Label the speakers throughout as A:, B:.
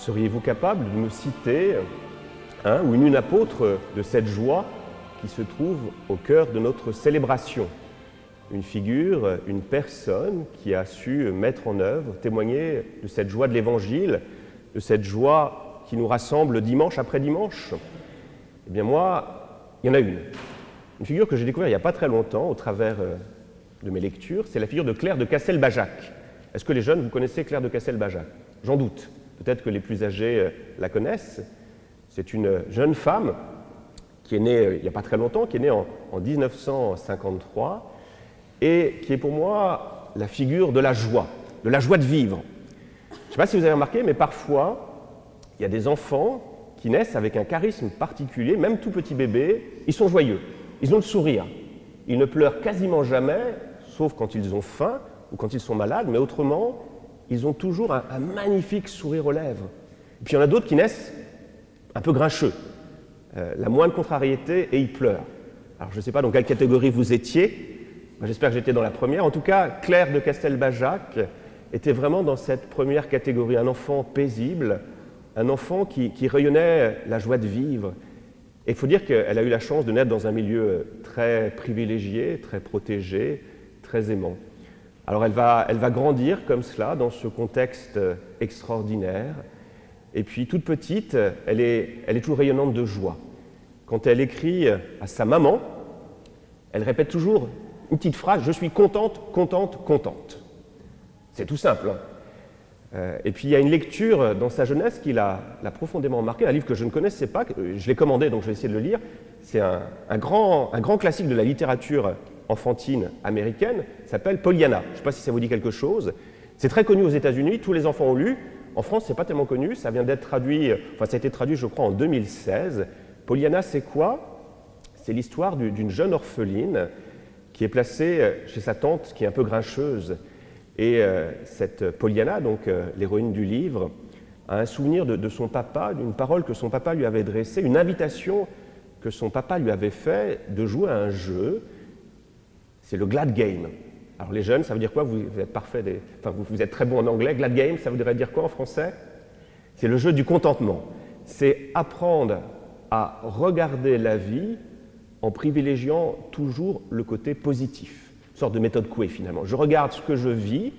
A: Seriez-vous capable de me citer un ou une apôtre de cette joie qui se trouve au cœur de notre célébration? Une figure, une personne qui a su mettre en œuvre, témoigner de cette joie de l'Évangile, de cette joie qui nous rassemble dimanche après dimanche. Eh bien moi, il y en a une. Une figure que j'ai découverte il n'y a pas très longtemps au travers de mes lectures, c'est la figure de Claire de Castelbajac. Est-ce que les jeunes, vous connaissez Claire de Castelbajac? J'en doute. Peut-être que les plus âgés la connaissent. C'est une jeune femme qui est née il n'y a pas très longtemps, qui est née en 1953 et qui est pour moi la figure de la joie de vivre. Je ne sais pas si vous avez remarqué, mais parfois, il y a des enfants qui naissent avec un charisme particulier, même tout petits bébés, ils sont joyeux, ils ont le sourire. Ils ne pleurent quasiment jamais, sauf quand ils ont faim ou quand ils sont malades, mais autrement, ils ont toujours un magnifique sourire aux lèvres. Et puis il y en a d'autres qui naissent un peu grincheux, la moindre contrariété et ils pleurent. Alors je ne sais pas dans quelle catégorie vous étiez, j'espère que j'étais dans la première. En tout cas, Claire de Castelbajac était vraiment dans cette première catégorie, un enfant paisible, un enfant qui rayonnait la joie de vivre. Et il faut dire qu'elle a eu la chance de naître dans un milieu très privilégié, très protégé, très aimant. Alors elle va grandir comme cela, dans ce contexte extraordinaire. Et puis toute petite, elle est toujours rayonnante de joie. Quand elle écrit à sa maman, elle répète toujours une petite phrase, « Je suis contente, contente, contente ». C'est tout simple. Et puis il y a une lecture dans sa jeunesse qui l'a profondément marqué, un livre que je ne connaissais pas, je l'ai commandé donc je vais essayer de le lire. C'est un grand classique de la littérature enfantine américaine, s'appelle Pollyanna. Je ne sais pas si ça vous dit quelque chose. C'est très connu aux États-Unis, tous les enfants ont lu. En France, ce n'est pas tellement connu, ça vient d'être traduit, ça a été traduit je crois en 2016. Pollyanna, c'est quoi? C'est l'histoire d'une jeune orpheline qui est placée chez sa tante qui est un peu grincheuse. Et cette Pollyanna, donc l'héroïne du livre, a un souvenir de son papa, d'une parole que son papa lui avait dressée, une invitation que son papa lui avait faite de jouer à un jeu. C'est le Glad Game. Alors les jeunes, ça veut dire quoi? Vous êtes parfait, vous êtes très bon en anglais. Glad Game, ça voudrait dire quoi en français? C'est le jeu du contentement. C'est apprendre à regarder la vie en privilégiant toujours le côté positif. Une sorte de méthode Coué finalement. Je regarde ce que je vis,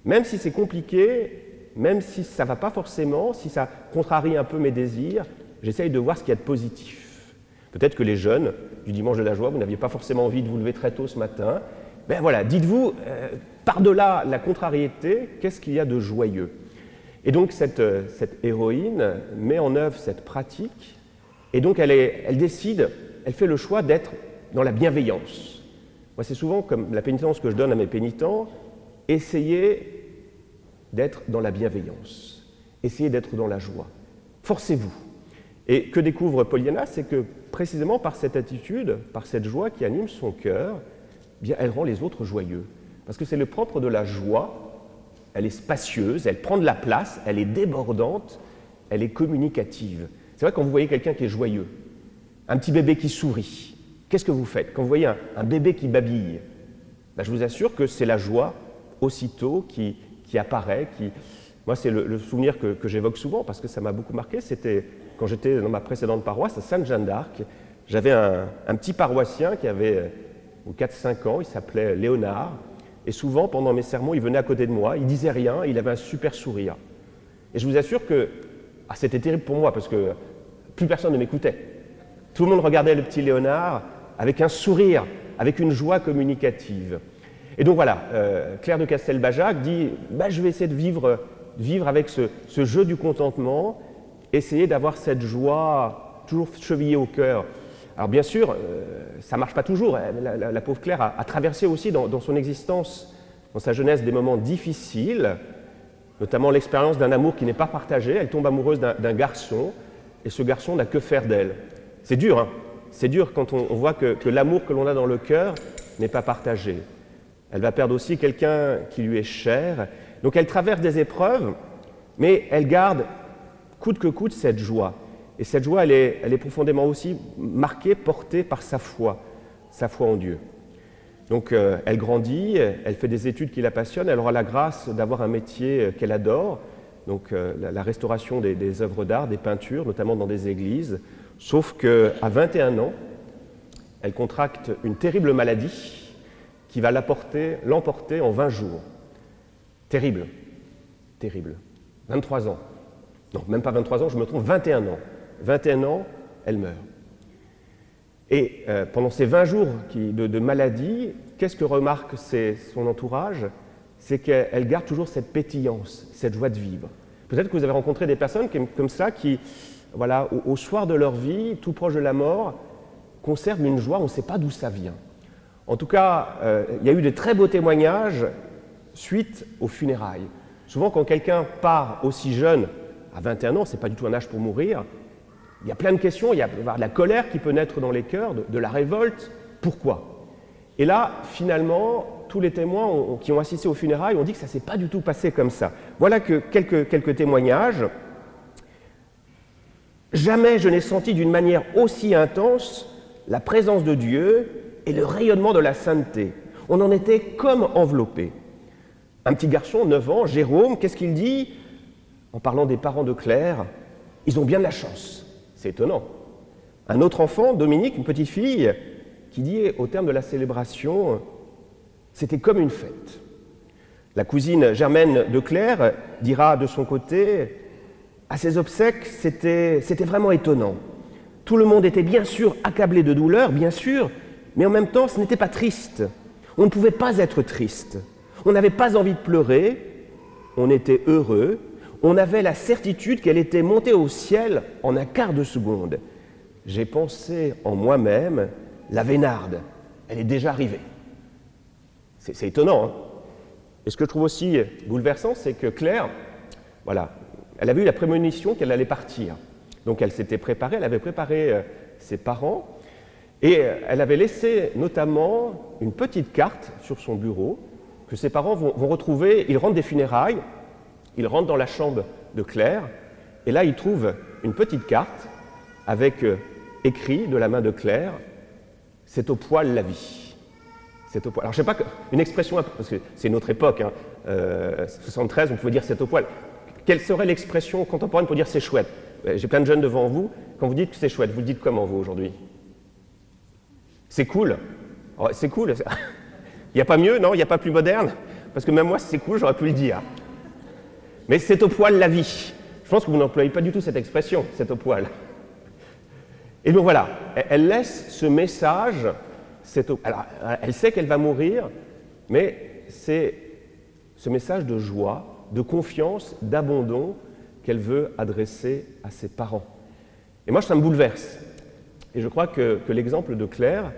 A: même si c'est compliqué, même si ça ne va pas forcément, si ça contrarie un peu mes désirs, j'essaye de voir ce qu'il y a de positif. Peut-être que les jeunes du Dimanche de la Joie, vous n'aviez pas forcément envie de vous lever très tôt ce matin. Ben voilà, dites-vous, par-delà la contrariété, qu'est-ce qu'il y a de joyeux? Et donc cette héroïne met en œuvre cette pratique, et donc elle décide, elle fait le choix d'être dans la bienveillance. Moi, c'est souvent comme la pénitence que je donne à mes pénitents, essayez d'être dans la bienveillance, essayez d'être dans la joie. Forcez-vous. Et que découvre Pollyanna, c'est que précisément par cette attitude, par cette joie qui anime son cœur, eh bien, elle rend les autres joyeux. Parce que c'est le propre de la joie, elle est spacieuse, elle prend de la place, elle est débordante, elle est communicative. C'est vrai quand vous voyez quelqu'un qui est joyeux, un petit bébé qui sourit, qu'est-ce que vous faites? Quand vous voyez un bébé qui babille, ben, je vous assure que c'est la joie aussitôt qui apparaît. Moi, c'est le souvenir que j'évoque souvent parce que ça m'a beaucoup marqué. C'était quand j'étais dans ma précédente paroisse à Sainte-Jeanne d'Arc. J'avais un petit paroissien qui avait 4-5 ans, il s'appelait Léonard. Et souvent, pendant mes sermons, il venait à côté de moi, il disait rien, il avait un super sourire. Et je vous assure que c'était terrible pour moi parce que plus personne ne m'écoutait. Tout le monde regardait le petit Léonard avec un sourire, avec une joie communicative. Et donc voilà, Claire de Castelbajac dit je vais essayer de vivre avec ce jeu du contentement, essayer d'avoir cette joie toujours chevillée au cœur. Alors bien sûr, ça ne marche pas toujours. La pauvre Claire a traversé aussi dans son existence, dans sa jeunesse, des moments difficiles, notamment l'expérience d'un amour qui n'est pas partagé. Elle tombe amoureuse d'un garçon, et ce garçon n'a que faire d'elle. C'est dur, hein? C'est dur quand on voit que l'amour que l'on a dans le cœur n'est pas partagé. Elle va perdre aussi quelqu'un qui lui est cher. Donc elle traverse des épreuves, mais elle garde coûte que coûte cette joie. Et cette joie, elle est profondément aussi marquée, portée par sa foi en Dieu. Donc elle grandit, elle fait des études qui la passionnent, elle aura la grâce d'avoir un métier qu'elle adore, donc la restauration des œuvres d'art, des peintures, notamment dans des églises, sauf qu'à 21 ans, elle contracte une terrible maladie qui va l'emporter en 20 jours. Terrible, terrible. 23 ans. Non, même pas 23 ans, je me trompe, 21 ans. 21 ans, elle meurt. Et pendant ces 20 jours de maladie, qu'est-ce que remarque son entourage? C'est qu'elle garde toujours cette pétillance, cette joie de vivre. Peut-être que vous avez rencontré des personnes comme ça qui, voilà, au soir de leur vie, tout proche de la mort, conservent une joie, on ne sait pas d'où ça vient. En tout cas, il y a eu de très beaux témoignages suite aux funérailles. Souvent, quand quelqu'un part aussi jeune, à 21 ans, ce n'est pas du tout un âge pour mourir, il y a plein de questions, il y a de la colère qui peut naître dans les cœurs, de la révolte. Pourquoi? Et là, finalement, tous les témoins qui ont assisté aux funérailles ont dit que ça ne s'est pas du tout passé comme ça. Voilà que quelques témoignages. Jamais je n'ai senti d'une manière aussi intense la présence de Dieu et le rayonnement de la sainteté. On en était comme enveloppé. Un petit garçon, 9 ans, Jérôme, qu'est-ce qu'il dit en parlant des parents de Claire? Ils ont bien de la chance. C'est étonnant. Un autre enfant, Dominique, une petite fille, qui dit au terme de la célébration, c'était comme une fête. La cousine Germaine de Claire dira de son côté, à ses obsèques, c'était vraiment étonnant. Tout le monde était bien sûr accablé de douleur, bien sûr, mais en même temps, ce n'était pas triste. On ne pouvait pas être triste. On n'avait pas envie de pleurer, on était heureux, on avait la certitude qu'elle était montée au ciel en un quart de seconde. J'ai pensé en moi-même, la Vénarde, elle est déjà arrivée. C'est étonnant, hein? Et ce que je trouve aussi bouleversant, c'est que Claire, voilà, elle avait eu la prémonition qu'elle allait partir. Donc elle s'était préparée, elle avait préparé ses parents, et elle avait laissé notamment une petite carte sur son bureau que ses parents vont retrouver. Ils rentrent des funérailles, ils rentrent dans la chambre de Claire, et là ils trouvent une petite carte avec écrit de la main de Claire, « C'est au poil la vie ». C'est au poil. Alors je ne sais pas, une expression, parce que c'est une autre époque, hein, 73, on pouvait dire « c'est au poil ». Quelle serait l'expression contemporaine pour dire « c'est chouette » ? J'ai plein de jeunes devant vous, quand vous dites que c'est chouette, vous le dites comment vous aujourd'hui? C'est cool. Oh, c'est cool. Il n'y a pas mieux, non? Il n'y a pas plus moderne? Parce que même moi, si c'est cool, j'aurais pu le dire. Mais c'est au poil la vie. Je pense que vous n'employez pas du tout cette expression, c'est au poil. Et donc voilà, elle laisse ce message, alors, elle sait qu'elle va mourir, mais c'est ce message de joie, de confiance, d'abandon qu'elle veut adresser à ses parents. Et moi, ça me bouleverse. Et je crois que l'exemple de Claire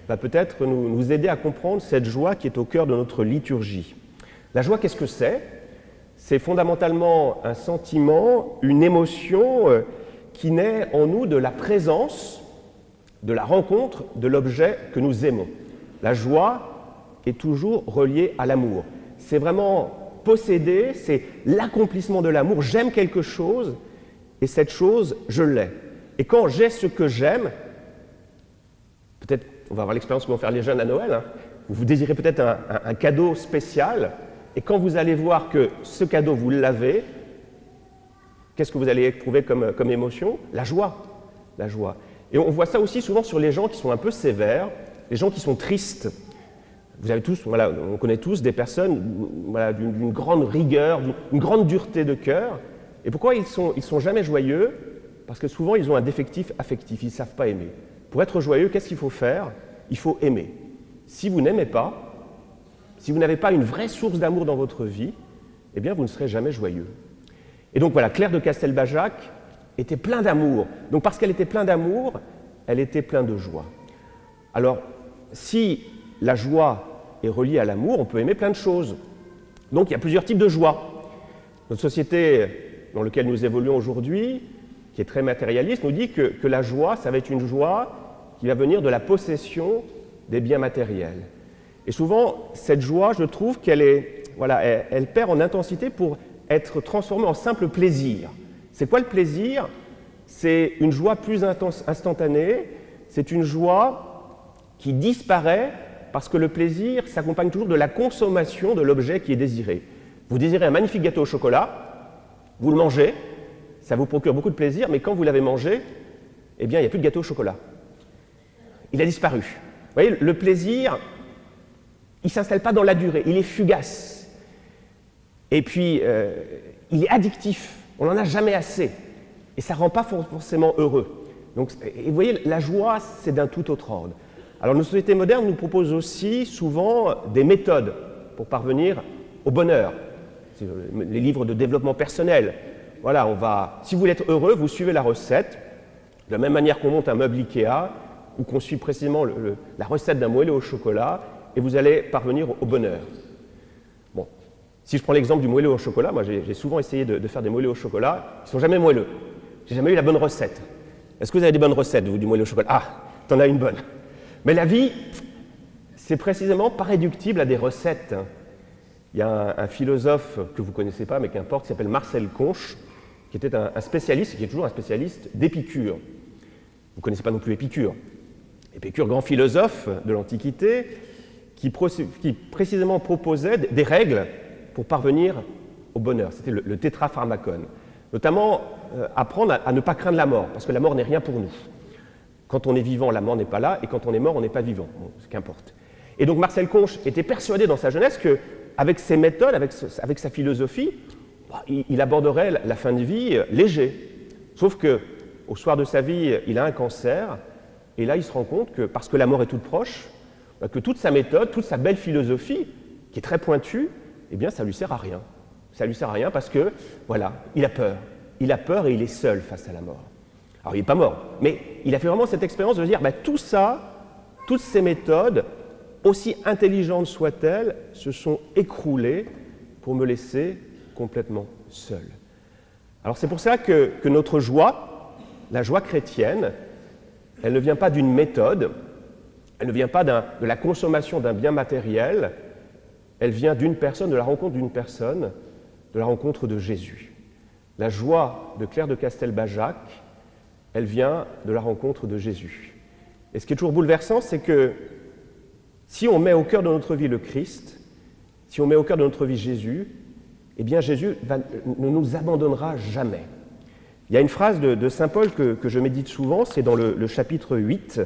A: va peut-être nous aider à comprendre cette joie qui est au cœur de notre liturgie. La joie, qu'est-ce que c'est? C'est fondamentalement un sentiment, une émotion qui naît en nous de la présence, de la rencontre de l'objet que nous aimons. La joie est toujours reliée à l'amour. C'est vraiment posséder, c'est l'accomplissement de l'amour. J'aime quelque chose et cette chose, je l'ai. Et quand j'ai ce que j'aime, peut-être, on va avoir l'expérience que vont faire les jeunes à Noël, hein, vous désirez peut-être un cadeau spécial, et quand vous allez voir que ce cadeau, vous l'avez, qu'est-ce que vous allez éprouver comme émotion? La joie. La joie. Et on voit ça aussi souvent sur les gens qui sont un peu sévères, les gens qui sont tristes. Vous avez tous, voilà, on connaît tous des personnes voilà, d'une grande rigueur, d'une grande dureté de cœur. Et pourquoi ils sont jamais joyeux? Parce que souvent, ils ont un défectif affectif, ils ne savent pas aimer. Pour être joyeux, qu'est-ce qu'il faut faire? Il faut aimer. Si vous n'aimez pas, si vous n'avez pas une vraie source d'amour dans votre vie, eh bien, vous ne serez jamais joyeux. Et donc voilà, Claire de Castelbajac était plein d'amour. Donc parce qu'elle était pleine d'amour, elle était pleine de joie. Alors, si la joie est reliée à l'amour, on peut aimer plein de choses. Donc il y a plusieurs types de joie. Notre société dans laquelle nous évoluons aujourd'hui, qui est très matérialiste, nous dit que la joie, ça va être une joie qui va venir de la possession des biens matériels. Et souvent, cette joie, je trouve elle perd en intensité pour être transformée en simple plaisir. C'est quoi le plaisir? C'est une joie plus instantanée, c'est une joie qui disparaît parce que le plaisir s'accompagne toujours de la consommation de l'objet qui est désiré. Vous désirez un magnifique gâteau au chocolat, Vous le mangez, ça vous procure beaucoup de plaisir, mais quand vous l'avez mangé, eh bien, il n'y a plus de gâteau au chocolat. Il a disparu. Vous voyez, le plaisir, il ne s'installe pas dans la durée, il est fugace. Et puis, il est addictif, on n'en a jamais assez. Et ça ne rend pas forcément heureux. Donc, et vous voyez, la joie, c'est d'un tout autre ordre. Alors, nos sociétés modernes nous proposent aussi souvent des méthodes pour parvenir au bonheur. Les livres de développement personnel. Voilà, si vous voulez être heureux, vous suivez la recette. De la même manière qu'on monte un meuble Ikea, ou qu'on suit précisément la recette d'un moelleux au chocolat, et vous allez parvenir au bonheur. Bon, si je prends l'exemple du moelleux au chocolat, moi j'ai souvent essayé de faire des moelleux au chocolat, ils ne sont jamais moelleux. J'ai jamais eu la bonne recette. Est-ce que vous avez des bonnes recettes, vous, du moelleux au chocolat? Ah, t'en as une bonne. Mais la vie, c'est précisément pas réductible à des recettes. Il y a un philosophe que vous ne connaissez pas, mais qu'importe, qui s'appelle Marcel Conche, qui était un spécialiste, qui est toujours un spécialiste d'Épicure. Vous ne connaissez pas non plus Épicure. Épicure, grand philosophe de l'Antiquité, qui précisément proposait des règles pour parvenir au bonheur. C'était le tétrapharmacone. Notamment, apprendre à ne pas craindre la mort, parce que la mort n'est rien pour nous. Quand on est vivant, la mort n'est pas là, et quand on est mort, on n'est pas vivant. Bon, ce qu'importe. Et donc Marcel Conche était persuadé dans sa jeunesse qu'avec ses méthodes, avec sa philosophie, il aborderait la fin de vie léger. Sauf qu'au soir de sa vie, il a un cancer, et là il se rend compte que, parce que la mort est toute proche, que toute sa méthode, toute sa belle philosophie, qui est très pointue, eh bien ça ne lui sert à rien. Ça ne lui sert à rien parce que, voilà, il a peur. Il a peur et il est seul face à la mort. Alors il n'est pas mort, mais il a fait vraiment cette expérience de dire, tout ça, toutes ces méthodes, aussi intelligentes soient-elles, se sont écroulées pour me laisser complètement seul. Alors c'est pour ça que notre joie, la joie chrétienne, elle ne vient pas d'une méthode, elle ne vient pas de la consommation d'un bien matériel, elle vient d'une personne, de la rencontre d'une personne, de la rencontre de Jésus. La joie de Claire de Castelbajac, elle vient de la rencontre de Jésus. Et ce qui est toujours bouleversant, c'est que si on met au cœur de notre vie le Christ, si on met au cœur de notre vie Jésus, eh bien Jésus ne nous abandonnera jamais. Il y a une phrase de saint Paul que je médite souvent, c'est dans le chapitre 8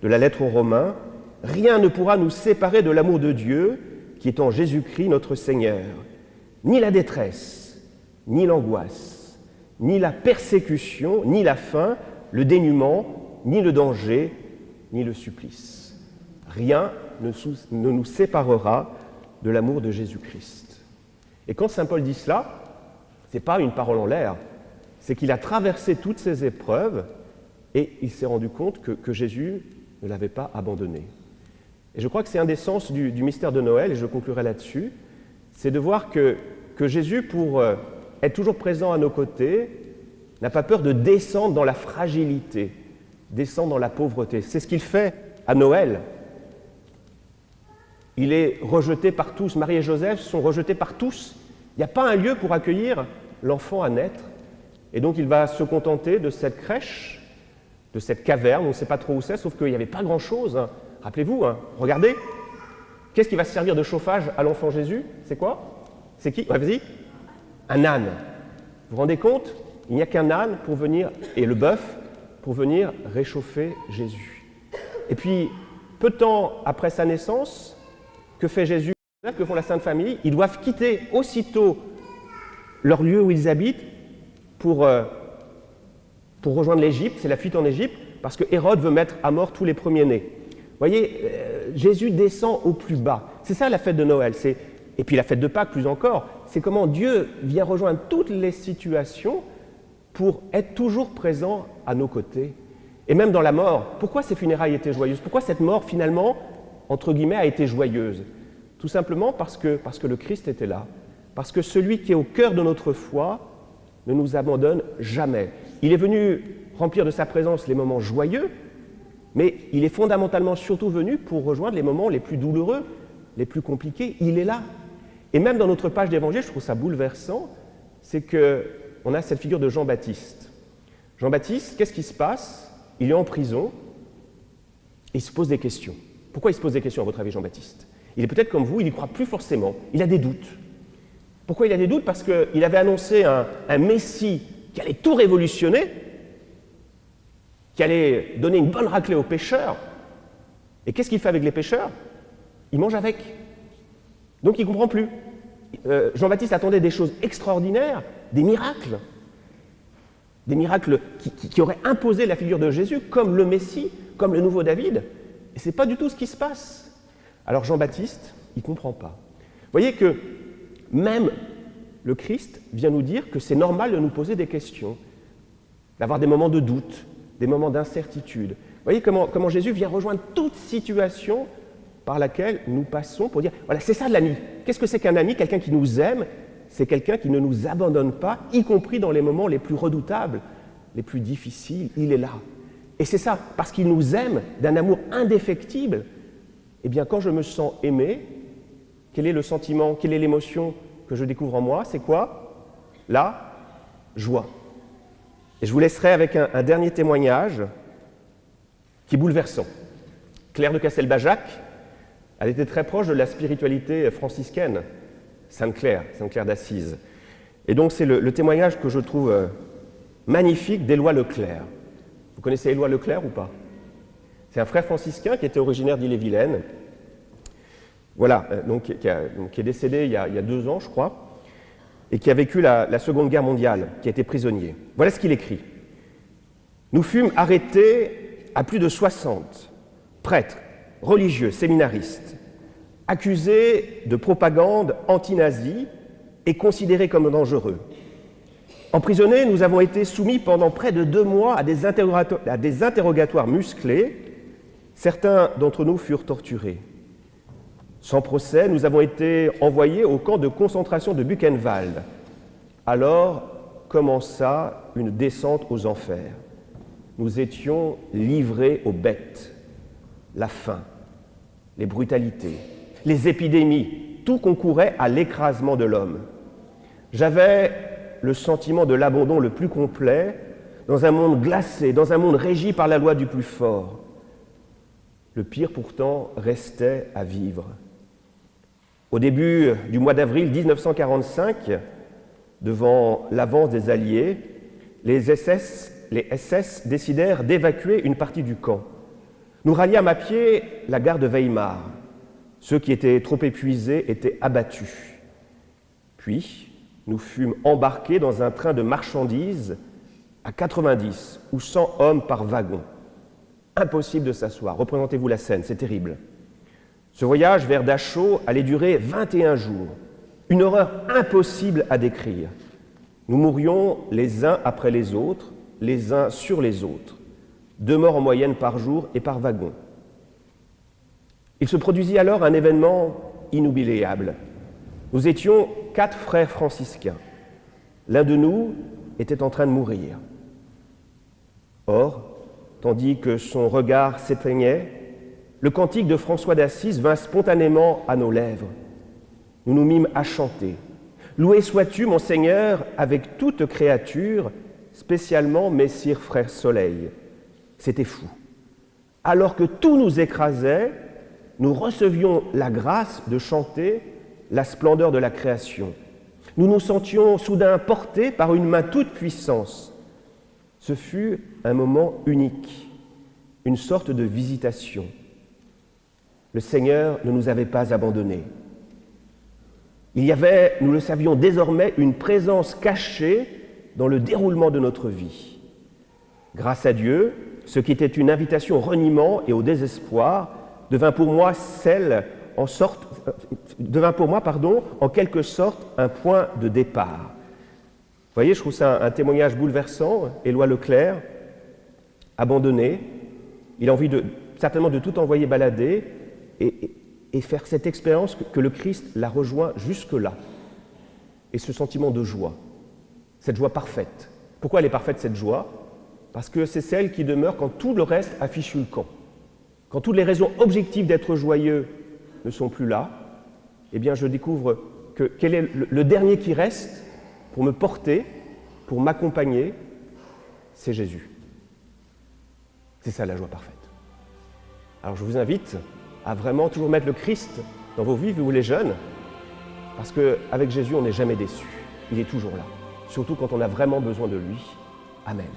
A: de la lettre aux Romains. « Rien ne pourra nous séparer de l'amour de Dieu qui est en Jésus-Christ notre Seigneur. Ni la détresse, ni l'angoisse, ni la persécution, ni la faim, le dénuement, ni le danger, ni le supplice. Rien ne nous séparera de l'amour de Jésus-Christ. » Et quand saint Paul dit cela, ce n'est pas une parole en l'air, c'est qu'il a traversé toutes ces épreuves et il s'est rendu compte que Jésus ne l'avait pas abandonné. Et je crois que c'est un des sens du mystère de Noël, et je conclurai là-dessus, c'est de voir que Jésus, pour être toujours présent à nos côtés, n'a pas peur de descendre dans la fragilité, descendre dans la pauvreté. C'est ce qu'il fait à Noël. Il est rejeté par tous. Marie et Joseph sont rejetés par tous. Il n'y a pas un lieu pour accueillir l'enfant à naître. Et donc il va se contenter de cette crèche, de cette caverne, on ne sait pas trop où c'est, sauf qu'il n'y avait pas grand-chose. Rappelez-vous, regardez, qu'est-ce qui va servir de chauffage à l'enfant Jésus? C'est quoi? C'est qui? Ouais, vas-y. Un âne. Vous vous rendez compte? Il n'y a qu'un âne pour venir, et le bœuf, pour venir réchauffer Jésus. Et puis, peu de temps après sa naissance, que fait Jésus? Que font la Sainte Famille? Ils doivent quitter aussitôt leur lieu où ils habitent pour rejoindre l'Égypte. C'est la fuite en Égypte, parce que Hérode veut mettre à mort tous les premiers-nés. Vous voyez, Jésus descend au plus bas. C'est ça la fête de Noël. Et puis la fête de Pâques, plus encore, c'est comment Dieu vient rejoindre toutes les situations pour être toujours présent à nos côtés. Et même dans la mort, pourquoi ces funérailles étaient joyeuses? Pourquoi cette mort, finalement, entre guillemets, a été joyeuse? Tout simplement parce que le Christ était là. Parce que celui qui est au cœur de notre foi ne nous abandonne jamais. Il est venu remplir de sa présence les moments joyeux, mais il est fondamentalement surtout venu pour rejoindre les moments les plus douloureux, les plus compliqués. Il est là. Et même dans notre page d'évangile, je trouve ça bouleversant, c'est qu'on a cette figure de Jean-Baptiste. Jean-Baptiste, qu'est-ce qui se passe? Il est en prison et il se pose des questions. Pourquoi il se pose des questions, à votre avis, Jean-Baptiste? Il est peut-être comme vous, il n'y croit plus forcément, il a des doutes. Pourquoi il a des doutes? Parce qu'il avait annoncé un Messie qui allait tout révolutionner, qui allait donner une bonne raclée aux pécheurs. Et qu'est-ce qu'il fait avec les pécheurs? Il mange avec. Donc il ne comprend plus. Jean-Baptiste attendait des choses extraordinaires, des miracles qui auraient imposé la figure de Jésus comme le Messie, comme le nouveau David. Et ce n'est pas du tout ce qui se passe. Alors Jean-Baptiste, il ne comprend pas. Vous voyez que même le Christ vient nous dire que c'est normal de nous poser des questions, d'avoir des moments de doute, des moments d'incertitude. Vous voyez comment Jésus vient rejoindre toute situation par laquelle nous passons pour dire, voilà, c'est ça l'ami. Qu'est-ce que c'est qu'un ami? Quelqu'un qui nous aime, c'est quelqu'un qui ne nous abandonne pas, y compris dans les moments les plus redoutables, les plus difficiles, il est là. Et c'est ça, parce qu'il nous aime d'un amour indéfectible, eh bien quand je me sens aimé, quel est le sentiment, quelle est l'émotion que je découvre en moi? C'est quoi? La joie. Et je vous laisserai avec un dernier témoignage qui est bouleversant. Claire de Castelbajac, elle était très proche de la spiritualité franciscaine, Sainte Claire d'Assise. Et donc c'est le témoignage que je trouve magnifique d'Éloi Leclerc. Vous connaissez Éloi Leclerc ou pas? C'est un frère franciscain qui était originaire d'Ille-et-Vilaine. Voilà, qui est décédé il y a 2 ans, je crois, et qui a vécu la Seconde Guerre mondiale, qui a été prisonnier. Voilà ce qu'il écrit. « Nous fûmes arrêtés à plus de 60 prêtres, religieux, séminaristes, accusés de propagande anti-nazie et considérés comme dangereux. Emprisonnés, nous avons été soumis pendant près de 2 mois à des interrogatoires musclés. Certains d'entre nous furent torturés. Sans procès, nous avons été envoyés au camp de concentration de Buchenwald. Alors commença une descente aux enfers. Nous étions livrés aux bêtes. La faim, les brutalités, les épidémies, tout concourait à l'écrasement de l'homme. J'avais le sentiment de l'abandon le plus complet dans un monde glacé, dans un monde régi par la loi du plus fort. Le pire pourtant restait à vivre. Au début du mois d'avril 1945, devant l'avance des Alliés, les SS décidèrent d'évacuer une partie du camp. Nous ralliâmes à pied la gare de Weimar. Ceux qui étaient trop épuisés étaient abattus. Puis, nous fûmes embarqués dans un train de marchandises à 90 ou 100 hommes par wagon. Impossible de s'asseoir. Représentez-vous la scène, c'est terrible. Ce voyage vers Dachau allait durer 21 jours. Une horreur impossible à décrire. Nous mourions les uns après les autres, les uns sur les autres. 2 morts en moyenne par jour et par wagon. Il se produisit alors un événement inoubliable. Nous étions 4 frères franciscains. L'un de nous était en train de mourir. Or, tandis que son regard s'éteignait, le cantique de François d'Assise vint spontanément à nos lèvres. Nous nous mîmes à chanter. « Loué sois-tu, mon Seigneur, avec toute créature, spécialement Messire Frère Soleil. » C'était fou. Alors que tout nous écrasait, nous recevions la grâce de chanter la splendeur de la création. Nous nous sentions soudain portés par une main toute puissance. Ce fut un moment unique, une sorte de visitation. Le Seigneur ne nous avait pas abandonnés. Il y avait, nous le savions désormais, une présence cachée dans le déroulement de notre vie. Grâce à Dieu, ce qui était une invitation au reniement et au désespoir devint pour moi en quelque sorte un point de départ. Vous voyez, je trouve ça un témoignage bouleversant. Éloi Leclerc, abandonné, il a envie certainement de tout envoyer balader et faire cette expérience que le Christ l'a rejoint jusque-là. Et ce sentiment de joie, cette joie parfaite. Pourquoi elle est parfaite, cette joie? Parce que c'est celle qui demeure quand tout le reste affiche le camp. Quand toutes les raisons objectives d'être joyeux ne sont plus là, eh bien je découvre quel est le dernier qui reste pour me porter, pour m'accompagner, c'est Jésus. C'est ça la joie parfaite. Alors je vous invite à vraiment toujours mettre le Christ dans vos vies, vous les jeunes, Parce qu'avec Jésus, on n'est jamais déçu. Il est toujours là, surtout quand on a vraiment besoin de lui. Amen.